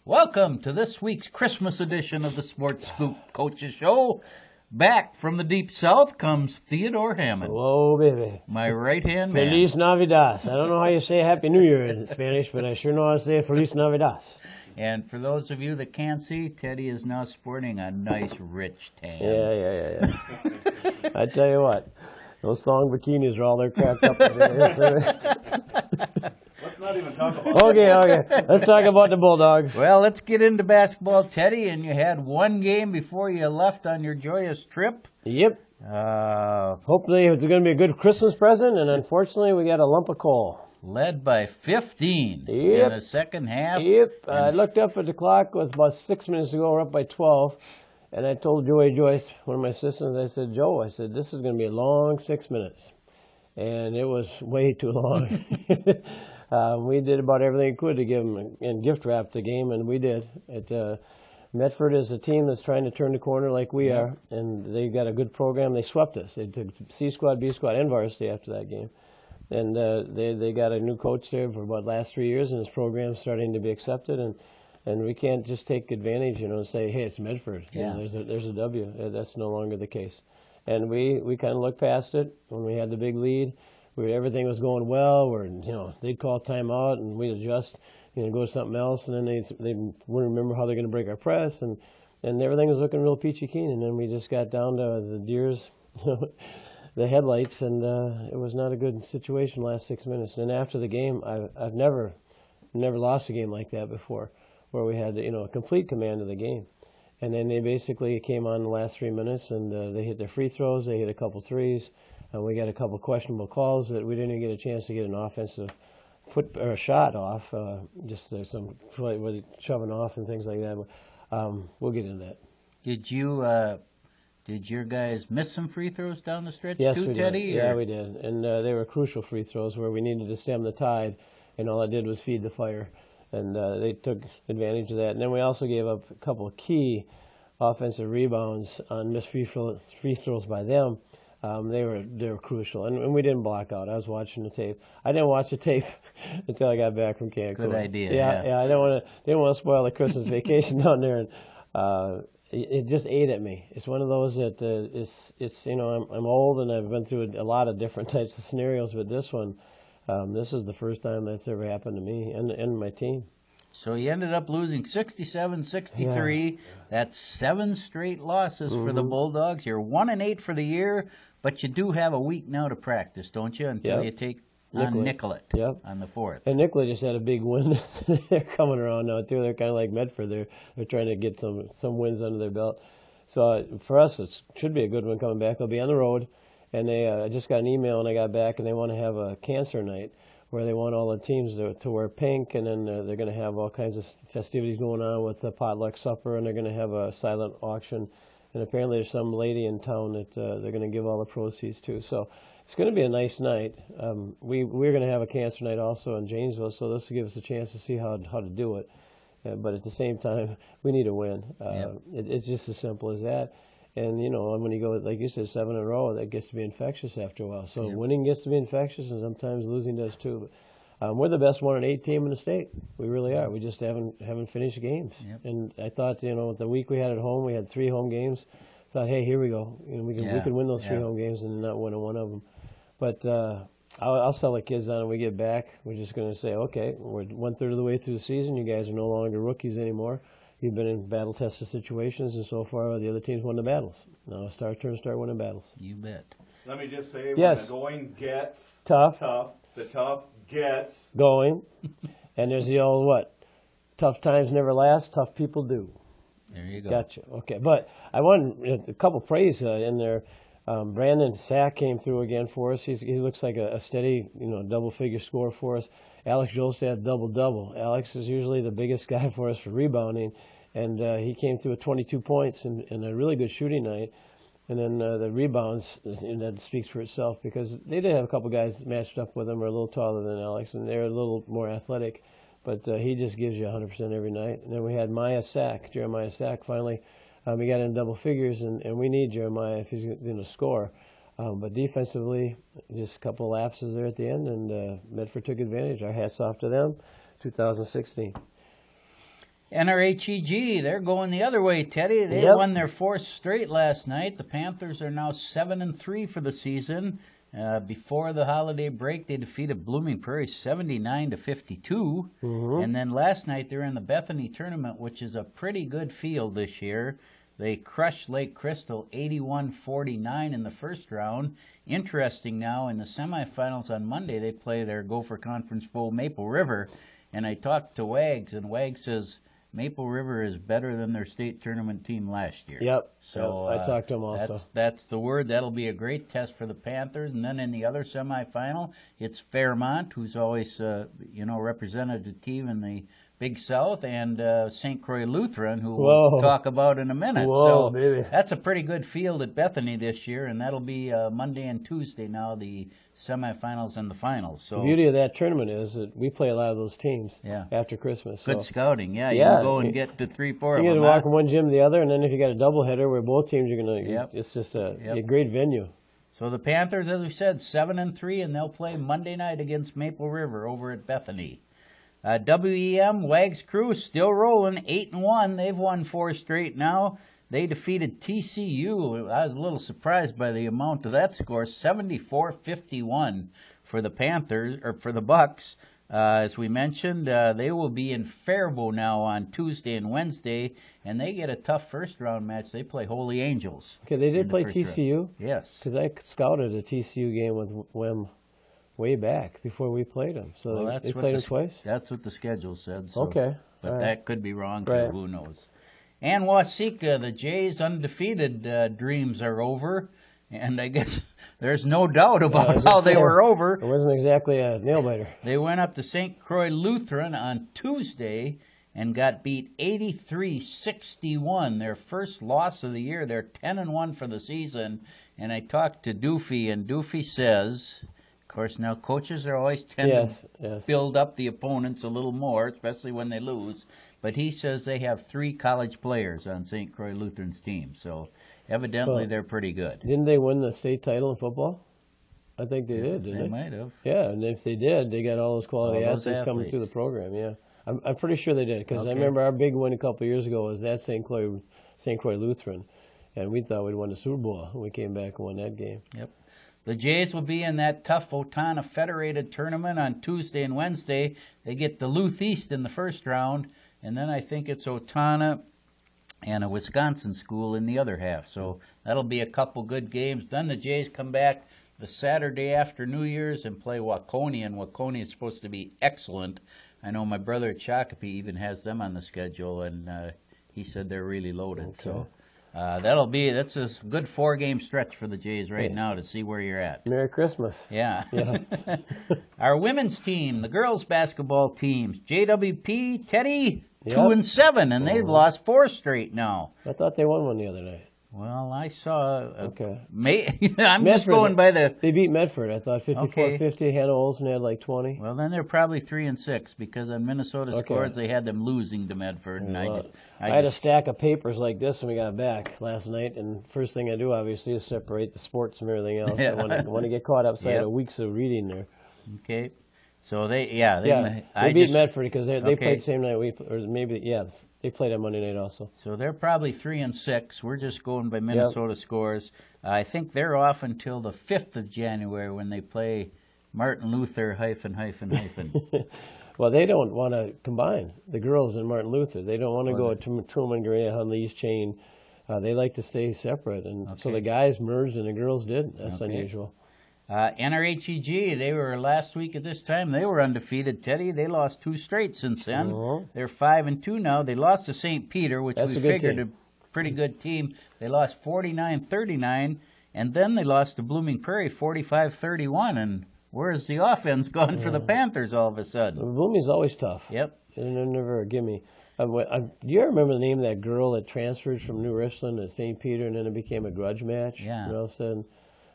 Welcome to this week's Christmas edition of the Sports Scoop Coaches Show. Back from the deep south comes Theodore Hammond. Hello, baby. My right-hand man. Feliz Navidad. I don't know how you say Happy New Year in Spanish, but I sure know how to say Feliz Navidad. And for those of you that can't see, Teddy is now sporting a nice, rich tan. Yeah. I tell you what, those thong bikinis are all they're cracked up in there. Let's not even talk about Okay. Let's talk about the Bulldogs. Well, let's get into basketball, Teddy. And you had one game before you left on your joyous trip. Yep. Hopefully it's going to be a good Christmas present, and unfortunately we got a lump of coal. Led by 15 in the second half. Yep. I looked up at the clock. It was about 6 minutes to go. We're up by 12. And I told Joyce, one of my assistants, I said, Joe, this is going to be a long 6 minutes. And it was way too long. We did about everything we could to give them and gift wrap the game, and we did. Medford is a team that's trying to turn the corner like we are, and they got a good program. They swept us. They took C squad, B squad, and varsity after that game. And they got a new coach there for about the last 3 years, and his program's starting to be accepted. And we can't just take advantage, and say, hey, it's Medford. Yeah. There's a W. That's no longer the case. And we kind of looked past it when we had the big lead. Everything was going well. They'd call timeout, and we'd adjust, go to something else, and then they wouldn't remember how they're going to break our press, and everything was looking real peachy keen. And then we just got down to the deers, the headlights, and it was not a good situation the last 6 minutes. And then after the game, I've never lost a game like that before, where we had complete command of the game. And then they basically came on the last 3 minutes, and they hit their free throws. They hit a couple threes. We got a couple questionable calls that we didn't even get a chance to get an offensive shot off. Just some shoving off and things like that. But, we'll get into that. Did your guys miss some free throws down the stretch yes, too, we Teddy? Did. Yeah, we did. And they were crucial free throws where we needed to stem the tide, and all I did was feed the fire. And they took advantage of that. And then we also gave up a couple of key offensive rebounds on missed free throws by them. They were crucial, and we didn't block out. I was watching the tape. I didn't watch the tape until I got back from Cancun. Good idea. Yeah. I didn't want to spoil the Christmas vacation down there, and it just ate at me. It's one of those that I'm old and I've been through a lot of different types of scenarios, but this one, this is the first time that's ever happened to me and my team. So you ended up losing 67-63. Yeah. That's 7 straight losses for the Bulldogs. You're 1-8 for the year, but you do have a week now to practice, don't you? Until you take on Nicollet on the 4th. And Nicollet just had a big win. They're coming around now too. They're kind of like Medford. They're trying to get some wins under their belt. So for us, it should be a good one coming back. They'll be on the road, and I just got an email when I got back, and they want to have a cancer night, where they want all the teams to wear pink, and then they're going to have all kinds of festivities going on with the potluck supper, and they're going to have a silent auction. And apparently there's some lady in town that they're going to give all the proceeds to. So it's going to be a nice night. We're going to have a cancer night also in Janesville, so this will give us a chance to see how to do it. But at the same time, we need a win. It's just as simple as that. And, when you go, like you said, 7 in a row, that gets to be infectious after a while. So winning gets to be infectious, and sometimes losing does too. But we're the best 1-8 team in the state. We really are. We just haven't finished games. Yep. And I thought, the week we had at home, we had 3 home games. Thought, hey, here we go. We can win those 3 home games and not win one of them. But I'll sell the kids on when we get back. We're just going to say, okay, we're 1/3 of the way through the season. You guys are no longer rookies anymore. You've been in battle-tested situations, and so far the other teams won the battles. Now it's our turn to start winning battles. You bet. Let me just say, when the going gets tough, the tough gets going. And there's the old tough times never last, tough people do. There you go. Gotcha. Okay, but I want a couple praise in there. Brandon Sack came through again for us. He looks like a steady, double-figure scorer for us. Alex Jolstad double-double. Alex is usually the biggest guy for us for rebounding, and he came through with 22 points and a really good shooting night. And then the rebounds, that speaks for itself, because they did have a couple guys matched up with him who are a little taller than Alex, and they're a little more athletic. But he just gives you 100% every night. And then we had Jeremiah Sack, finally. We got in double figures, and we need Jeremiah if he's going to score. But defensively, just a couple of lapses there at the end, and Medford took advantage. Our hats off to them. 2016. NRHEG, they're going the other way, Teddy. They won their 4th straight last night. The Panthers are now 7-3 for the season. Before the holiday break, they defeated Blooming Prairie 79-52. And then last night, they're in the Bethany tournament, which is a pretty good field this year. They crushed Lake Crystal 81-49 in the first round. Interesting now, in the semifinals on Monday, they play their Gopher Conference foe, Maple River. And I talked to Wags, and Wags says Maple River is better than their state tournament team last year. Yep. So I talked to him also. That's the word. That'll be a great test for the Panthers. And then in the other semifinal, it's Fairmont, who's always represented the team in the Big South, and St. Croix Lutheran, who we'll talk about in a minute. Whoa, so baby. That's a pretty good field at Bethany this year, and that'll be Monday and Tuesday now, the semifinals and the finals. So the beauty of that tournament is that we play a lot of those teams after Christmas. Good scouting, you can go and get to 3-4 of them. You can walk from one gym to the other, and then if you got a doubleheader where both teams are going to, it's just a great venue. So the Panthers, as we said, 7-3, and they'll play Monday night against Maple River over at Bethany. WEM, Wags Crew, still rolling, 8-1. They've won 4 straight now. They defeated TCU. I was a little surprised by the amount of that score, 74-51 for the Panthers, or for the Bucks. As we mentioned, they will be in Faribault now on Tuesday and Wednesday, and they get a tough first-round match. They play Holy Angels. Okay, they did play TCU? Round. Yes. Because I scouted a TCU game with WEM way back before we played them. So they played them twice? That's what the schedule said. So, okay. But that could be wrong, too. Who knows? And Waseca, the Jays' undefeated dreams are over. And I guess there's no doubt about how they were over. It wasn't exactly a nail-biter. They went up to St. Croix Lutheran on Tuesday and got beat 83-61, their first loss of the year. They're 10-1 for the season. And I talked to Doofy, and Doofy says, of course, now coaches are always tend to build up the opponents a little more, especially when they lose. But he says they have 3 college players on St. Croix Lutheran's team. So evidently they're pretty good. Didn't they win the state title in football? I think they did, didn't they? They might have. Yeah, and if they did, they got all those quality athletes coming through the program, I'm pretty sure they did, because I remember our big win a couple of years ago was at St. Croix Lutheran, and we thought we'd won the Super Bowl, and we came back and won that game. Yep. The Jays will be in that tough Otana Federated tournament on Tuesday and Wednesday. They get Duluth East in the first round, and then I think it's Otana and a Wisconsin school in the other half. So that'll be a couple good games. Then the Jays come back the Saturday after New Year's and play Waconia, and Waconia is supposed to be excellent. I know my brother at Shakopee even has them on the schedule, and he said they're really loaded. Okay. So that's a good 4-game stretch for the Jays right now to see where you're at. Merry Christmas. Yeah. Our women's team, the girls basketball teams, JWP, Teddy, 2-7, and they've lost 4 straight now. I thought they won one the other night. Well, I saw. Okay. I'm just going by the. They beat Medford. I thought 54-50. Hannah Olsen had like 20. Well, then they're probably 3-6 because on Minnesota scores they had them losing to Medford, and I had a stack of papers like this when we got back last night, and first thing I do obviously is separate the sports from everything else. I want to get caught up, so I had weeks of reading there. Okay. So they beat Medford because they played the same night they played on Monday night also. So they're probably 3-6. We're just going by Minnesota scores. I think they're off until the 5th of January when they play Martin Luther .. Well, they don't want to combine the girls and Martin Luther. They don't want to go to Truman, Gray, Hunley's chain. They like to stay separate, and so the guys merged and the girls did. That's unusual. NRHEG, they were last week at this time, they were undefeated, Teddy. They lost 2 straight since then. They're 5-2 now. They lost to St. Peter, which we figured a pretty good team. They lost 49-39, and then they lost to Blooming Prairie 45-31. And where's the offense gone for the Panthers all of a sudden? Blooming's always tough. Yep. They're never a gimme. Do you remember the name of that girl that transferred from New Richland to St. Peter, and then it became a grudge match? Yeah. And all of a sudden,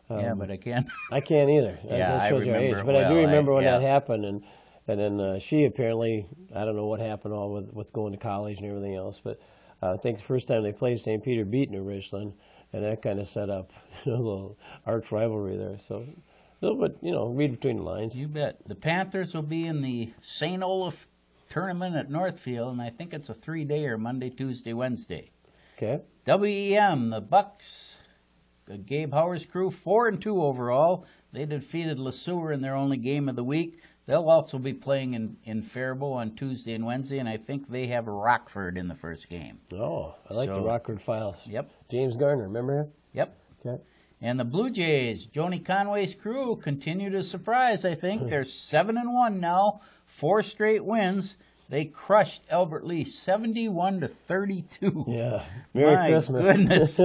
but I can't. I can't either. I remember age. But I do remember when that happened, and then she apparently, I don't know what happened all with going to college and everything else, but I think the first time they played, St. Peter beat New Richland, and that kind of set up a little arch rivalry there. So a little bit, read between the lines. You bet. The Panthers will be in the St. Olaf tournament at Northfield, and I think it's a 3-dayer, Monday, Tuesday, Wednesday. Okay. WEM, the Bucks, Gabe Hauer's crew, 4-2 overall. They defeated LeSueur in their only game of the week. They'll also be playing in Faribault on Tuesday and Wednesday, and I think they have Rockford in the first game. Oh, I like the Rockford Files. Yep. James Garner, remember him? Yep. Okay. And the Blue Jays, Joni Conway's crew, continue to surprise, I think. They're 7-1 now, 4 straight wins. They crushed Albert Lee 71-32. Yeah. Merry Christmas. My goodness.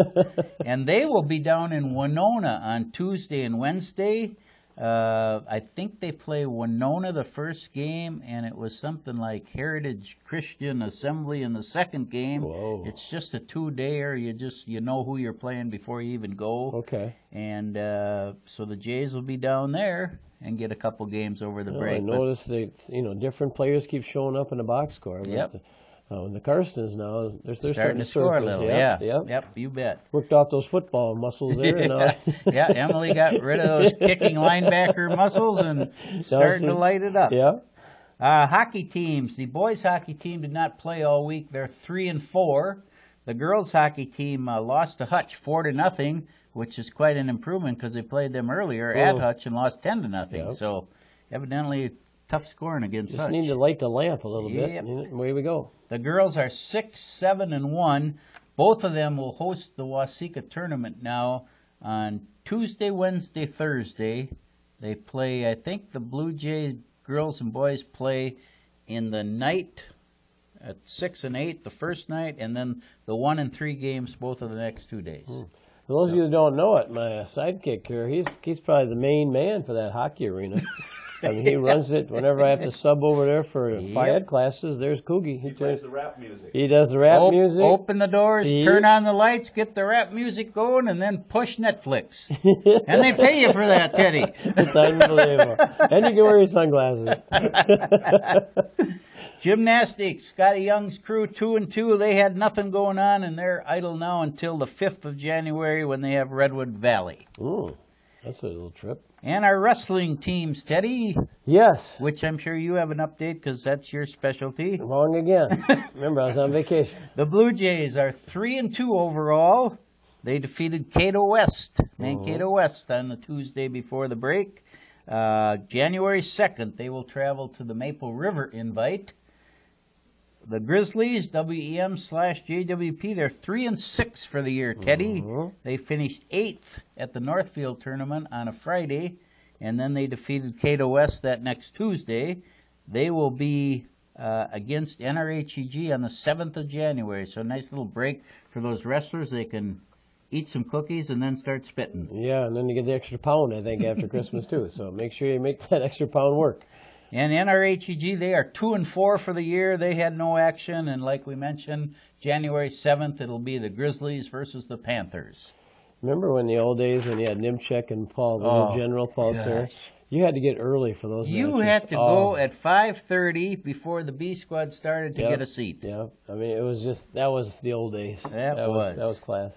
And they will be down in Winona on Tuesday and Wednesday. I think they play Winona the first game, and it was something like Heritage Christian Assembly in the second game. Whoa. It's just a 2-dayer. You know who you're playing before you even go. Okay. And so the Jays will be down there and get a couple games over the break. I noticed that different players keep showing up in the box score. Yep. The Karstens now, they're starting to score a little. Yep. Yep, you bet. Worked off those football muscles there. Yeah, Emily got rid of those kicking linebacker muscles and starting to light it up. Yeah. Hockey teams. The boys hockey team did not play all week. They're 3-4. The girls hockey team lost to Hutch 4-0, which is quite an improvement because they played them earlier at Hutch and lost 10-0. Yep. So evidently tough scoring against Hutch. Just need to light the lamp a little bit. And away we go. The girls are 6-7-1. Both of them will host the Waseca tournament now on Tuesday, Wednesday, Thursday. They play, I think the Blue Jays girls and boys play in the night at 6 and 8 the first night, and then the 1 and 3 games both of the next 2 days. For those of you that don't know it, my sidekick here, he's probably the main man for that hockey arena. I mean, he runs it whenever I have to sub over there for Phi Ed classes. There's Kugath. He plays the rap music. He does the rap music. Open the doors, turn on the lights, get the rap music going, and then push Netflix. And they pay you for that, Teddy. It's unbelievable. And you can wear your sunglasses. Gymnastics, Scotty Young's crew, 2-2. They had nothing going on, and they're idle now until the 5th of January when they have Redwood Valley. Ooh, that's a little trip. And our wrestling teams, Teddy. Yes. Which I'm sure you have an update because that's your specialty. Wrong again. Remember, I was on vacation. The Blue Jays are 3-2 overall. They defeated Cato West, Mankato West, on the Tuesday before the break. January 2nd, they will travel to the Maple River Invite. The Grizzlies, WEM/JWP, they're 3-6 for the year, Teddy. They finished 8th at the Northfield tournament on a Friday, and then they defeated Cato West that next Tuesday. They will be against NRHEG on the 7th of January, so a nice little break for those wrestlers. They can eat some cookies and then start spitting. Yeah, and then you get the extra pound, I think, after Christmas, too. So make sure you make that extra pound work. And NRHEG, they are 2-4 for the year. They had no action, and like we mentioned, January 7th, it'll be the Grizzlies versus the Panthers. Remember when the old days when you had Nimchek and Paul, the little General Paul Sir? You had to get early for those matches. You had to go at 5:30 before the B squad started to get a seat. Yeah, I mean, it was just, that was the old days. That was class.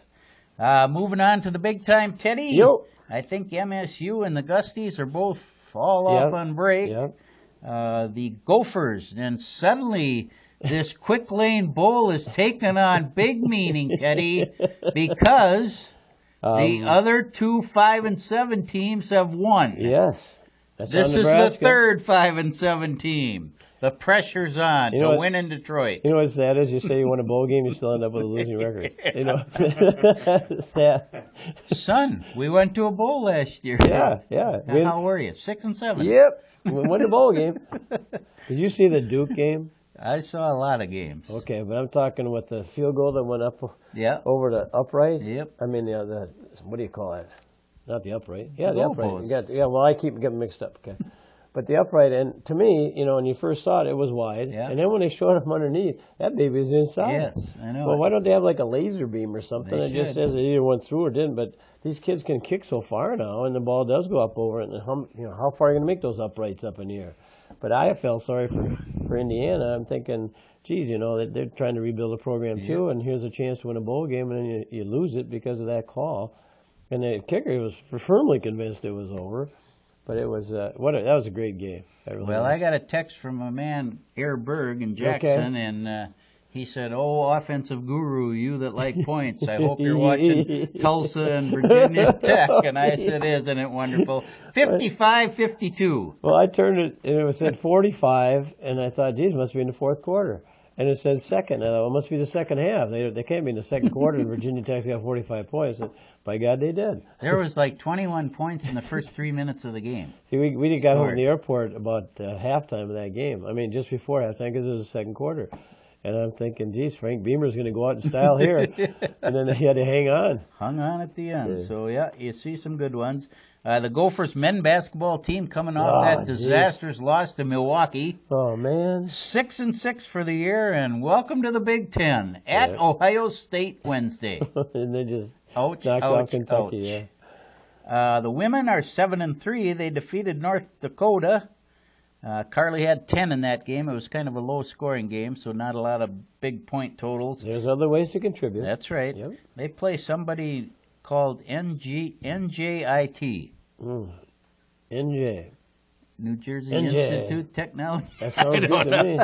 Moving on to the big time, Teddy. Yo. I think MSU and the Gusties are both all off on break. Yep. The Gophers, and suddenly this Quick Lane Bowl is taking on big meaning, Teddy, because the other 2 5-7 teams have won. Yes. This is the third 5-7 team. The pressure's on to win in Detroit. You know what's sad is you say you won a bowl game, you still end up with a losing record. You know, sad. Son, we went to a bowl last year. Yeah. How were you? 6-7. Yep, we won the bowl game. Did you see the Duke game? I saw a lot of games. Okay, but I'm talking with the field goal that went up over the upright. Yep. I mean, the what do you call that? Not the upright. Yeah, the upright. Goalposts. Well, I keep getting mixed up. Okay. But the upright, and to me, when you first saw it was wide. Yeah. And then when they showed him underneath, that baby was inside. Yes, I know. Well, why don't they have like a laser beam or something that just says it either went through or didn't? But these kids can kick so far now, and the ball does go up over it. And how far are you going to make those uprights up in the air? But I felt sorry for Indiana. I'm thinking, geez, they're trying to rebuild a program too, and here's a chance to win a bowl game, and then you lose it because of that call. And the kicker was firmly convinced it was over. But it was that was a great game. I got a text from a man, Air Berg in Jackson, and he said, "Oh, offensive guru, you that like points, I hope you're watching Tulsa and Virginia Tech." And I said, "Isn't it wonderful?" 55-52. Well, I turned it, and it said 45, and I thought, geez, it must be in the fourth quarter. And it said second. And it must be the second half. They can't be in the second quarter, and Virginia Tech's got 45 points. And by God, they did. There was like 21 points in the first 3 minutes of the game. See, we got home from the airport about halftime of that game. I mean, just before halftime, because it was the second quarter. And I'm thinking, geez, Frank Beamer's going to go out in style here. And then he had to hang on. Hung on at the end. So, yeah, you see some good ones. The Gophers men basketball team coming off that disastrous loss to Milwaukee. Oh, man. 6-6 for the year, and welcome to the Big Ten at Ohio State Wednesday. And they just knocked off Kentucky, The women are 7-3. They defeated North Dakota. Carly had 10 in that game. It was kind of a low-scoring game, so not a lot of big point totals. There's other ways to contribute. That's right. Yep. They play somebody called NJIT. NJ. New Jersey Institute Technology. That sounds good to me.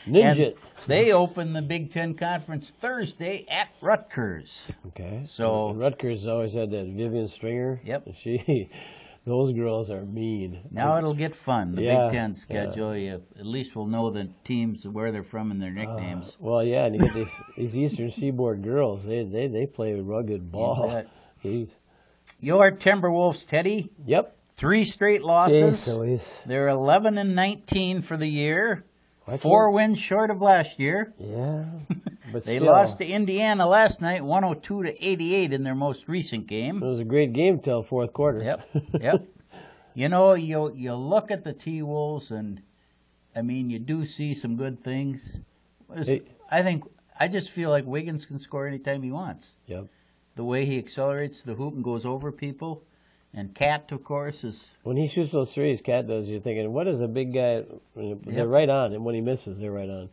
Ninja. They open the Big Ten Conference Thursday at Rutgers. Okay. So Rutgers always had that Vivian Stringer. Yep. Those girls are mean. Now it'll get fun, the Big Ten schedule. At least we'll know the teams, where they're from and their nicknames. Well, yeah, and you get these Eastern Seaboard girls. They play rugged ball. Your Timberwolves, Teddy. Yep. 3 straight losses. Jeez, they're 11-19 for the year. 4 wins short of last year. Yeah. But they lost to Indiana last night, 102-88 in their most recent game. It was a great game till fourth quarter. Yep. You know, you look at the T-Wolves, and I mean, you do see some good things. I just feel like Wiggins can score anytime he wants. Yep. The way he accelerates the hoop and goes over people. And Cat, of course, is... When he shoots those threes, Cat does, you're thinking, what is a big guy? They're right on, and when he misses, they're right on.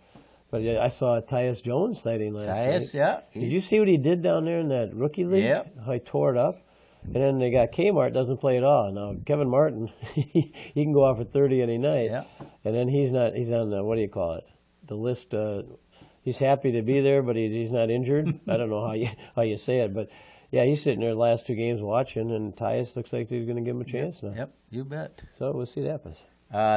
But I saw Tyus Jones sighting last night. Yeah. Did you see what he did down there in that rookie league? Yeah. How he tore it up? And then they got Kmart, doesn't play at all. Now, Kevin Martin, he can go off for 30 any night. Yeah. And then he's on the, what do you call it? The list, he's happy to be there, but he's not injured. I don't know how you say it, but... Yeah, he's sitting there the last 2 games watching, and Tyus looks like he's going to give him a chance now. Yep, you bet. So we'll see what happens.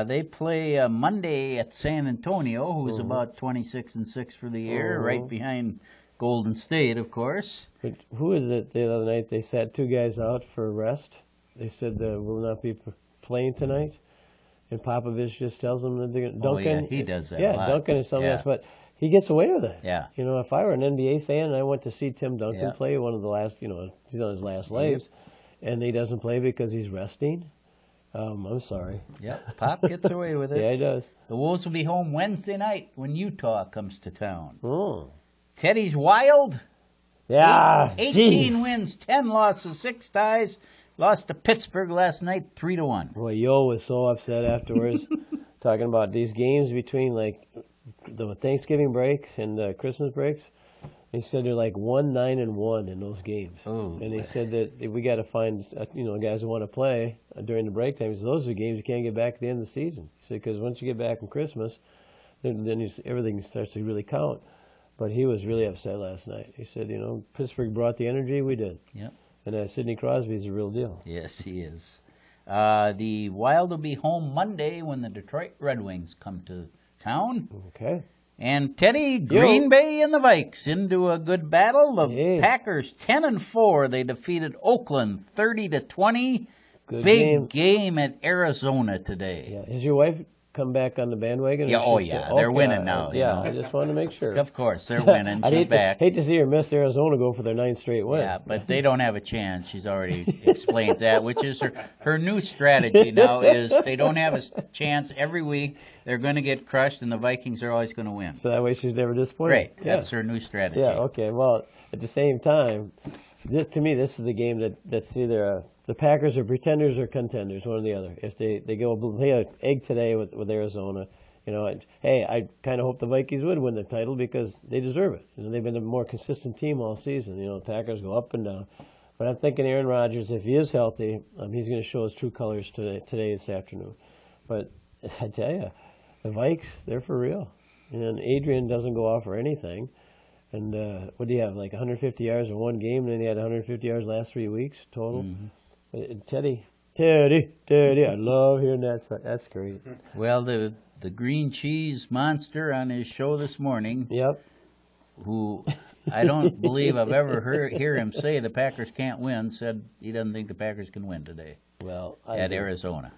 They play Monday at San Antonio, who's about 26-6 for the year, right behind Golden State, of course. But who is it the other night? They sat 2 guys out for rest. They said will not be playing tonight, and Popovich just tells them that they're going to... Duncan, he does that a lot. Duncan is something else, but... He gets away with it. Yeah. You know, if I were an NBA fan and I went to see Tim Duncan play one of the last, he's on his last legs, and he doesn't play because he's resting, I'm sorry. Yeah, Pop gets away with it. Yeah, he does. The Wolves will be home Wednesday night when Utah comes to town. Oh. Teddy's Wild. Yeah. 18 wins, 10 losses, 6 ties. Lost to Pittsburgh last night, 3-1. Boy, Yo was so upset afterwards, talking about these games between, like, the Thanksgiving breaks and the Christmas breaks. He said they're like 1-9-1 in those games. Oh, and he said that we got to find guys who want to play during the break time. He said, those are games you can't get back at the end of the season. He said because once you get back from Christmas, then everything starts to really count. But he was really upset last night. He said, Pittsburgh brought the energy, we did. Yep. And Sidney Crosby's a real deal. Yes, he is. The Wild will be home Monday when the Detroit Red Wings come to town. Okay. And Teddy, Green Bay and the Vikes into a good battle. The Packers 10-4. They defeated Oakland 30-20. Good Big game at Arizona today. Yeah. Has your wife come back on the bandwagon? Yeah, they're winning now. Yeah, I just wanted to make sure. Of course, they're winning. She's back. Hate to see her miss Arizona go for their 9th straight win. Yeah, but they don't have a chance. She's already explained that, which is her new strategy now is they don't have a chance every week. They're going to get crushed, and the Vikings are always going to win. So that way she's never disappointed. Right. That's her new strategy. Yeah, okay. Well, at the same time, to me, this is the game that's either the Packers are pretenders or contenders, one or the other. If they go lay an egg today with Arizona, hey, I kind of hope the Vikings would win the title because they deserve it. They've been a more consistent team all season. The Packers go up and down. But I'm thinking Aaron Rodgers, if he is healthy, he's going to show his true colors today this afternoon. But I tell you, the Vikes, they're for real. And Adrian doesn't go off for anything. And what do you have, like 150 yards in one game, and then he had 150 yards last 3 weeks total? Mm-hmm. Teddy, I love hearing that. That's great. Well, the green cheese monster on his show this morning, yep, who I don't believe I've ever hear him say the Packers can't win, said he doesn't think the Packers can win today. Well, at Arizona.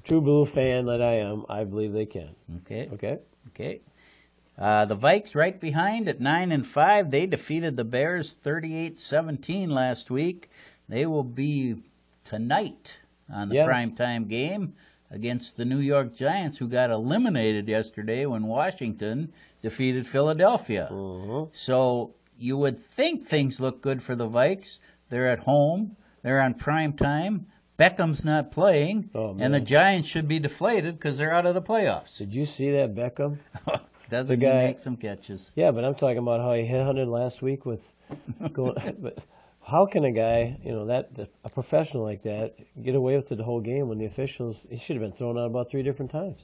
True Blue fan that I am, I believe they can. Okay. The Vikes right behind at 9-5. They defeated the Bears 38-17 last week. They will be tonight on the primetime game against the New York Giants, who got eliminated yesterday when Washington defeated Philadelphia. So you would think things look good for the Vikes. They're at home. They're on primetime. Beckham's not playing, and the Giants should be deflated because they're out of the playoffs. Did you see that Beckham? Doesn't he make some catches? Yeah, but I'm talking about how he headhunted last week with going. But how can a guy, a professional like that, get away with it the whole game when the officials? He should have been thrown out about 3 different times,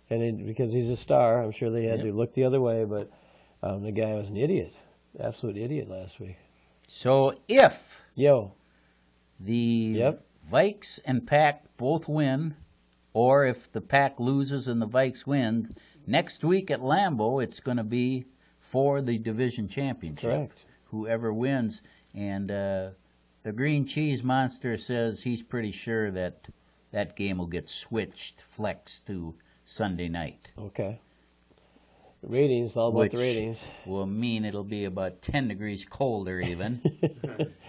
and because he's a star, I'm sure they had to look the other way. But the guy was an idiot, absolute idiot last week. So if the Vikes and Pack both win, or if the Pack loses and the Vikes win, next week at Lambeau, it's going to be for the division championship. Correct. Whoever wins. And the Green Cheese Monster says he's pretty sure that game will get flexed to Sunday night. Okay. Ratings, all about the ratings. Will mean it'll be about 10 degrees colder even.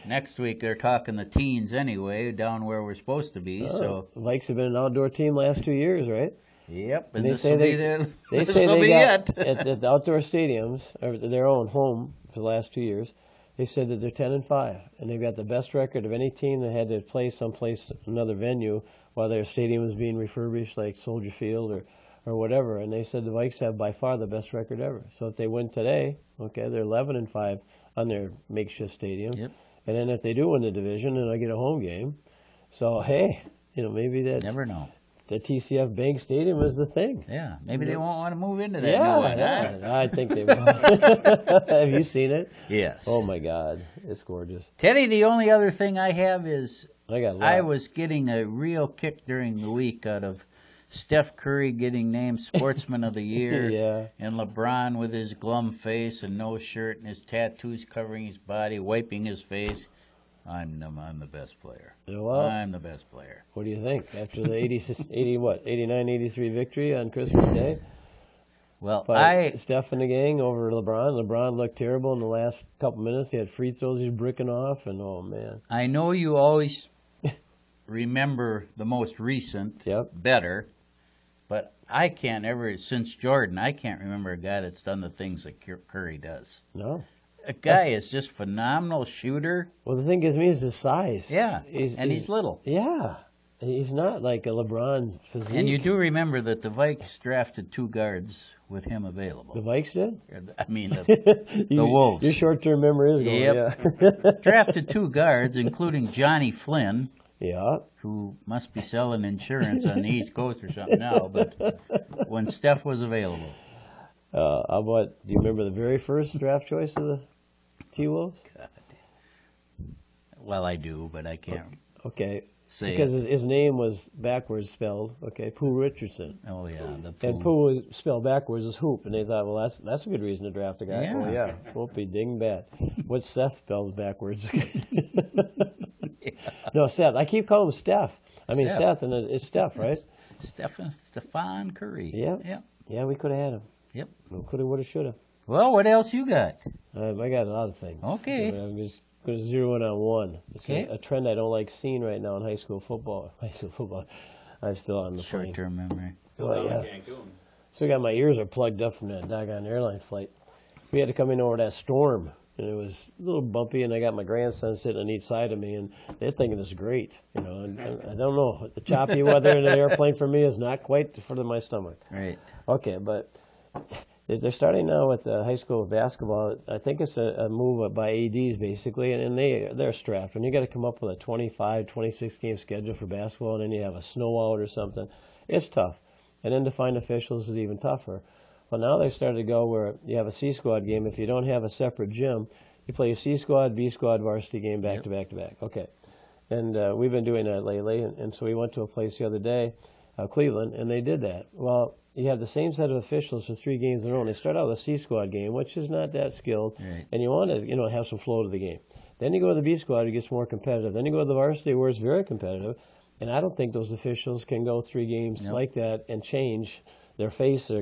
Next week they're talking the teens anyway, down where we're supposed to be. So Vikes have been an outdoor team last 2 years, right? Yep, and they say they got at the outdoor stadiums, or their own home for the last 2 years. They said that they're 10-5, and they've got the best record of any team that had to play someplace, another venue, while their stadium was being refurbished, like Soldier Field or whatever. And they said the Vikes have by far the best record ever. So if they win today, they're 11-5 on their makeshift stadium. Yep. And then if they do win the division, then I get a home game. So hey, maybe that never know. The TCF Bank Stadium is the thing. Yeah, maybe they won't want to move into that new one. Yeah, I think they will. Have you seen it? Yes. Oh, my God. It's gorgeous. Teddy, the only other thing I have is I was getting a real kick during the week out of Steph Curry getting named Sportsman of the Year, and LeBron with his glum face and no shirt and his tattoos covering his body, wiping his face. I'm the best player. Well, I'm the best player. What do you think after the 89-83 victory on Christmas Day? Well, Steph and the gang over LeBron. LeBron looked terrible in the last couple minutes. He had free throws he's bricking off, and oh man. I know you always remember the most recent better, but I can't ever, since Jordan, I can't remember a guy that's done the things that Curry does. No. A guy is just phenomenal shooter. Well, the thing is, me is his size. Yeah, he's little. Yeah, he's not like a LeBron physique. And you do remember that the Vikes drafted 2 guards with him available. The Vikes did? I mean, the Wolves. Your short-term memory is going. Yep. Drafted 2 guards, including Johnny Flynn. Yeah. Who must be selling insurance on the East Coast or something now, but when Steph was available. Do you remember the very first draft choice of the T-Wolves? God. Well, I do, but I can't say because his name was backwards spelled. Okay, Pooh Richardson. Oh yeah, and Pooh spelled backwards is Hoop, and they thought, well, that's a good reason to draft a guy. Yeah. Oh yeah, won't be ding bad. What's Seth spelled backwards? No, Seth. I keep calling him Steph. I mean Seth, and it's Steph, right? Stephen Curry. Yeah. Yeah, we could have had him. Yep. Could have, would have, should have. Well, what else you got? I got a lot of things. Okay. I'm just going to zero in on one. It's a trend I don't like seeing right now in high school football. I'm still on the plane. Short-term memory. So I got my ears are plugged up from that doggone airline flight. We had to come in over that storm, and it was a little bumpy, and I got my grandson sitting on each side of me, and they're thinking it's great. And I don't know. The choppy weather in the airplane for me is not quite for my stomach. Right. Okay, but They're starting now with high school basketball. I think it's a move by ADs basically, and they're strapped. When you got to come up with a 25, 26 game schedule for basketball, and then you have a snow out or something, it's tough. And then to find officials is even tougher. Well, now they're starting to go where you have a C squad game. If you don't have a separate gym, you play a C squad, B squad, varsity game back to back to back. Okay. And we've been doing that lately, and so we went to a place the other day, Cleveland, and they did that. Well, you have the same set of officials for 3 games in a row. And they start out with a C squad game, which is not that skilled, and you want to have some flow to the game. Then you go to the B squad, it gets more competitive. Then you go to the varsity, where it's very competitive. And I don't think those officials can go 3 games like that and change their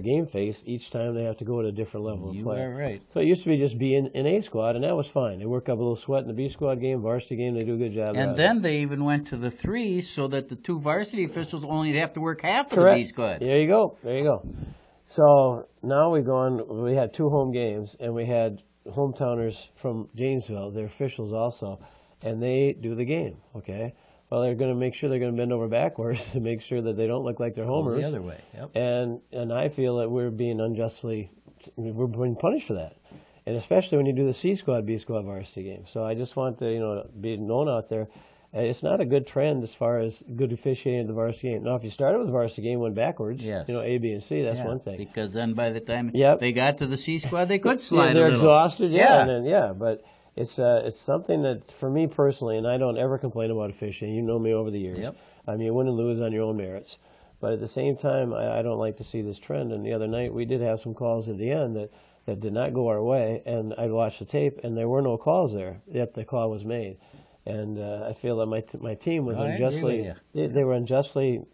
game face, each time they have to go at a different level of play. You are right. So it used to be just be in A squad, and that was fine. They work up a little sweat in the B squad game, varsity game, they do a good job. And then they even went to the 3 so that the 2 varsity officials only have to work half of Correct. the B squad. There you go. There you go. So now we had 2 home games, and we had hometowners from Janesville, they're officials also, and they do the game, okay? Well, they're going to make sure they're going to bend over backwards to make sure that they don't look like they're homers. The other way, yep. And I feel that we're being being punished for that. And especially when you do the C squad, B squad varsity game. So I just want to, be known out there. It's not a good trend as far as good officiating at the varsity game. Now, if you started with the varsity game, went backwards, A, B, and C, that's one thing. Because then by the time they got to the C squad, they could slide they're a little. Exhausted, and then, but it's something that, for me personally, and I don't ever complain about officiating. You know me over the years. Yep. I mean, you win and lose on your own merits. But at the same time, I don't like to see this trend. And the other night, we did have some calls at the end that did not go our way. And I watched the tape, and there were no calls there, yet the call was made. And I feel that my team was unjustly, they were unjustly,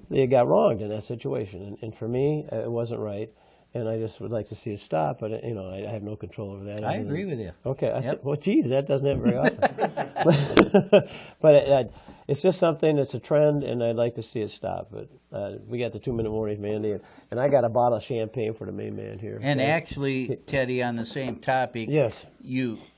they got wronged in that situation. And for me, it wasn't right. And I just would like to see it stop, but I have no control over that. I agree with you. Okay. Well, geez, that doesn't happen very often. But it's just something that's a trend, and I'd like to see it stop. But we got the 2-minute warning, Mandy, and I got a bottle of champagne for the main man here. And actually, Teddy, on the same topic, yes,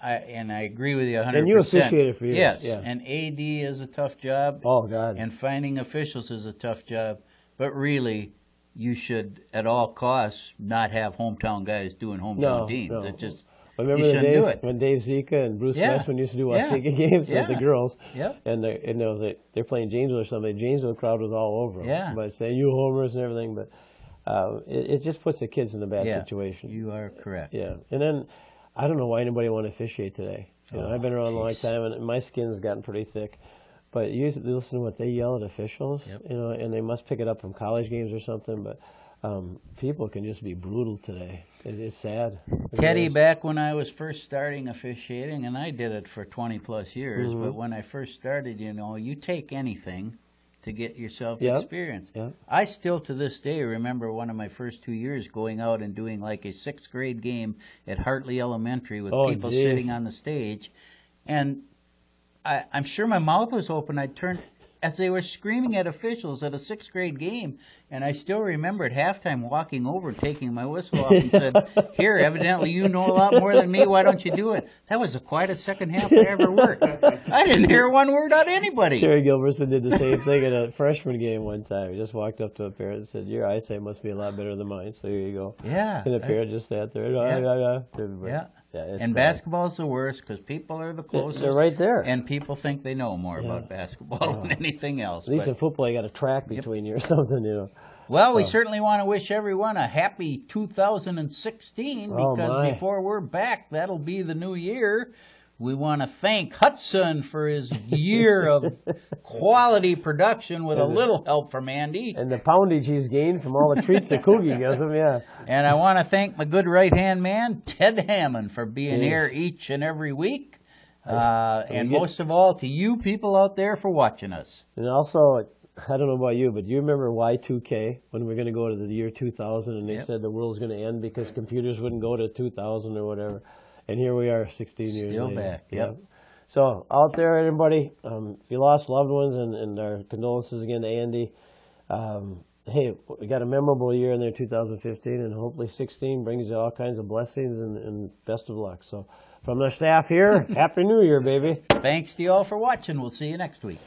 I agree with you 100%. And you officiate it for years. Yes, yeah. And AD is a tough job. Oh God. And finding officials is a tough job, but really, you should, at all costs, not have hometown guys doing hometown teams. No. It just, remember you shouldn't do it. When Dave Zika and Bruce Westman used to do Waseca games with the girls, and they're playing Janesville or something. The Janesville crowd was all over them by saying, you homers and everything, but it just puts the kids in a bad situation. You are correct. Yeah, and then I don't know why anybody want to officiate today. I've been around a long time, and my skin's gotten pretty thick. But you listen to what they yell at officials, and they must pick it up from college games or something. But people can just be brutal today. It's sad. Teddy, back when I was first starting officiating, and I did it for 20-plus years, but when I first started, you take anything to get yourself experience. Yep. I still, to this day, remember one of my first 2 years going out and doing like a 6th grade game at Hartley Elementary with people sitting on the stage. And I'm sure my mouth was open. I turned as they were screaming at officials at a 6th grade game, and I still remember at halftime walking over, taking my whistle off, and said, "Here, evidently you know a lot more than me. Why don't you do it?" That was the quietest second half I ever worked. I didn't hear one word out of anybody. Terry Gilbertson did the same thing at a freshman game one time. He just walked up to a parent and said, "Your eyesight must be a lot better than mine, so here you go." Yeah. And the parent just sat there. Yeah, and basketball's the worst because people are the closest. They're right there. And people think they know more about basketball than anything else. At least in football, you got a track between you or something, Well, we certainly want to wish everyone a happy 2016 because before we're back, that'll be the new year. We want to thank Hudson for his year of quality production with a little help from Andy. And the poundage he's gained from all the treats that Kugath gives him, And I want to thank my good right-hand man, Ted Hammond, for being here each and every week. And most of all, to you people out there for watching us. And also, I don't know about you, but do you remember Y2K, when we were going to go to the year 2000, and they said the world's going to end because computers wouldn't go to 2000 or whatever. And here we are 16 years later. Still back, yep. So, out there, everybody, if you lost loved ones, and our condolences again to Andy. Hey, we got a memorable year in there, 2015, and hopefully 16 brings you all kinds of blessings and best of luck. So, from the staff here, Happy New Year, baby. Thanks to you all for watching. We'll see you next week.